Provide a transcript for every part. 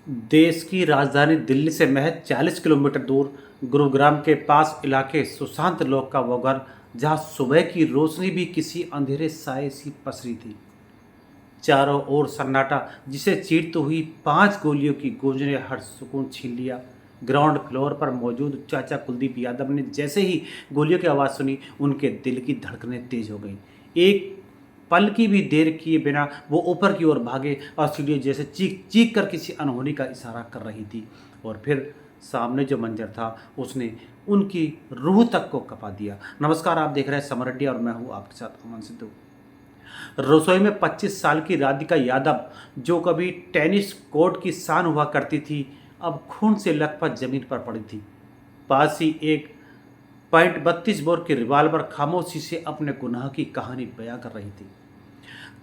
देश की राजधानी दिल्ली से महज 40 किलोमीटर दूर गुरुग्राम के पास इलाके सुशांत लोक का वो घर, जहां सुबह की रोशनी भी किसी अंधेरे साए सी पसरी थी। चारों ओर सन्नाटा, जिसे चीरती हुई 5 गोलियों की गूंज ने हर सुकून छीन लिया। ग्राउंड फ्लोर पर मौजूद चाचा कुलदीप यादव ने जैसे ही गोलियों की आवाज़ सुनी, उनके दिल की धड़कनें तेज हो गईं। एक पल की भी देर किए बिना वो ऊपर की ओर भागे और सीढ़ियों जैसे चीख चीख कर किसी अनहोनी का इशारा कर रही थी। और फिर सामने जो मंजर था, उसने उनकी रूह तक को कपा दिया। नमस्कार, आप देख रहे हैं समर रेड्डी और मैं हूँ आपके साथ अमन सिद्धू। रसोई में 25 साल की राधिका यादव, जो कभी टेनिस कोर्ट की शान हुआ करती थी, अब खून से लथपथ जमीन पर पड़ी थी। पास ही एक .32 बोर की रिवाल्वर खामोशी से अपने गुनाह की कहानी बयां कर रही थी।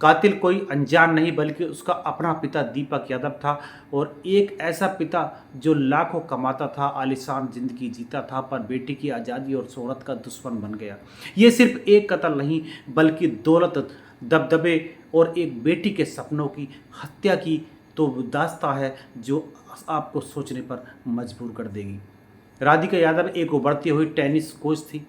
कातिल कोई अनजान नहीं, बल्कि उसका अपना पिता दीपक यादव था। और एक ऐसा पिता जो लाखों कमाता था, आलीशान जिंदगी जीता था, पर बेटी की आज़ादी और शोहरत का दुश्मन बन गया। ये सिर्फ एक कत्ल नहीं, बल्कि दौलत, दबदबे और एक बेटी के सपनों की हत्या की तो दास्तां है, जो आपको सोचने पर मजबूर कर देगी। राधिका यादव एक उभरती हुई टेनिस कोच थी।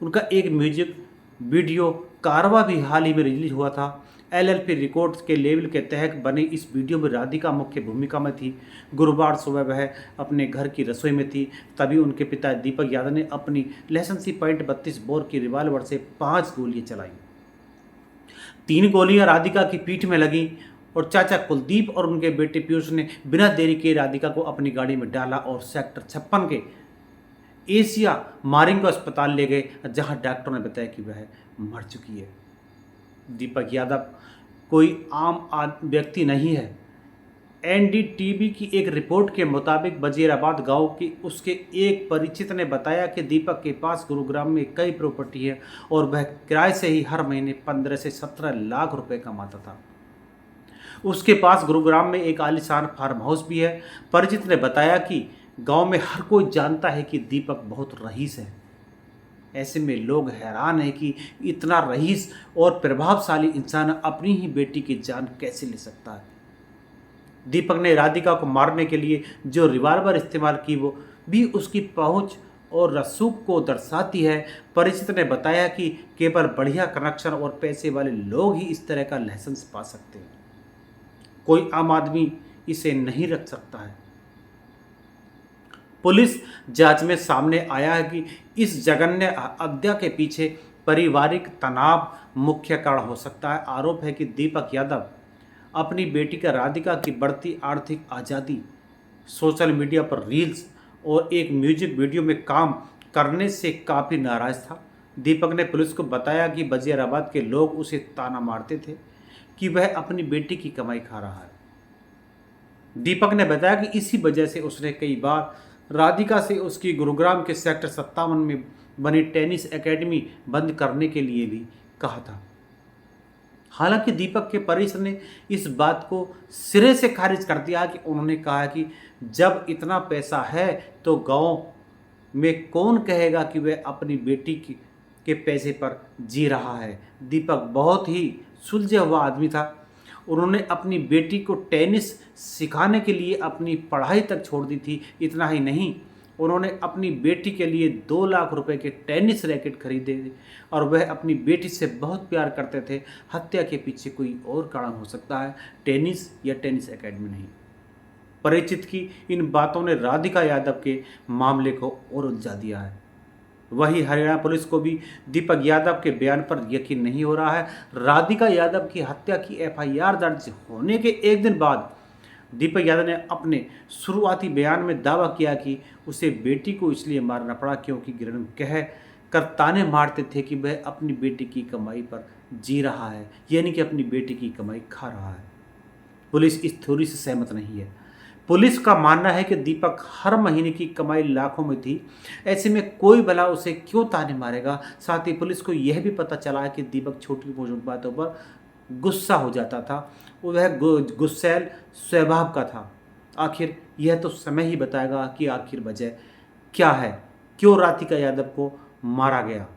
उनका एक म्यूजिक वीडियो कारवा भी हाल ही में रिलीज हुआ था। एलएलपी रिकॉर्ड्स के लेबल के तहत बने इस वीडियो में राधिका मुख्य भूमिका में थी। गुरुवार सुबह वह अपने घर की रसोई में थी, तभी उनके पिता दीपक यादव ने अपनी लाइसेंसी .32 बोर की रिवाल्वर से 5 गोलियां चलाई। 3 गोलियां राधिका की पीठ में लगीं और चाचा कुलदीप और उनके बेटे पीयूष ने बिना देरी किए राधिका को अपनी गाड़ी में डाला और सेक्टर 56 के एशिया मारिंग को अस्पताल ले गए, जहां डॉक्टरों ने बताया कि वह मर चुकी है। दीपक यादव कोई व्यक्ति नहीं है। एनडीटीवी की एक रिपोर्ट के मुताबिक वजीराबाद गांव की उसके एक परिचित ने बताया कि दीपक के पास गुरुग्राम में कई प्रॉपर्टी है और वह किराए से ही हर महीने 15 से 17 लाख रुपए कमाता था। उसके पास गुरुग्राम में एक आलीशान फार्म हाउस भी है। परिचित ने बताया कि गांव में हर कोई जानता है कि दीपक बहुत रईस है। ऐसे में लोग हैरान हैं कि इतना रईस और प्रभावशाली इंसान अपनी ही बेटी की जान कैसे ले सकता है। दीपक ने राधिका को मारने के लिए जो रिवाल्वर इस्तेमाल की, वो भी उसकी पहुंच और रसूख को दर्शाती है। परिचित ने बताया कि केवल बढ़िया कनेक्शन और पैसे वाले लोग ही इस तरह का लाइसेंस पा सकते हैं। कोई आम आदमी इसे नहीं रख सकता है। पुलिस जांच में सामने आया है कि इस जघन्य हत्या के पीछे पारिवारिक तनाव मुख्य कारण हो सकता है। आरोप है कि दीपक यादव अपनी बेटी का राधिका की बढ़ती आर्थिक आज़ादी, सोशल मीडिया पर रील्स और एक म्यूजिक वीडियो में काम करने से काफ़ी नाराज़ था। दीपक ने पुलिस को बताया कि वजीराबाद के लोग उसे ताना मारते थे कि वह अपनी बेटी की कमाई खा रहा है। दीपक ने बताया कि इसी वजह से उसने कई बार राधिका से उसकी गुरुग्राम के सेक्टर 57 में बनी टेनिस एकेडमी बंद करने के लिए भी कहा था। हालांकि दीपक के परिजन ने इस बात को सिरे से खारिज कर दिया कि उन्होंने कहा कि जब इतना पैसा है तो गांव में कौन कहेगा कि वह अपनी बेटी के पैसे पर जी रहा है। दीपक बहुत ही सुलझा हुआ आदमी था। उन्होंने अपनी बेटी को टेनिस सिखाने के लिए अपनी पढ़ाई तक छोड़ दी थी। इतना ही नहीं, उन्होंने अपनी बेटी के लिए 2 लाख रुपए के टेनिस रैकेट खरीदे थे और वह अपनी बेटी से बहुत प्यार करते थे। हत्या के पीछे कोई और कारण हो सकता है, टेनिस या टेनिस एकेडमी नहीं। परिचित की इन बातों ने राधिका यादव के मामले को और उलझा दिया है। वही हरियाणा पुलिस को भी दीपक यादव के बयान पर यकीन नहीं हो रहा है। राधिका यादव की हत्या की एफआईआर दर्ज होने के एक दिन बाद दीपक यादव ने अपने शुरुआती बयान में दावा किया कि उसे बेटी को इसलिए मारना पड़ा क्योंकि गिरण कह कर ताने मारते थे कि वह अपनी बेटी की कमाई पर जी रहा है, यानी कि अपनी बेटी की कमाई खा रहा है। पुलिस इस थ्योरी से सहमत नहीं है। पुलिस का मानना है कि दीपक हर महीने की कमाई लाखों में थी। ऐसे में कोई भला उसे क्यों ताने मारेगा। साथ ही पुलिस को यह भी पता चला है कि दीपक छोटी मोटी बातों पर गुस्सा हो जाता था। वह गुस्सैल स्वभाव का था। आखिर यह तो समय ही बताएगा कि आखिर वजह क्या है, क्यों राधिका यादव को मारा गया।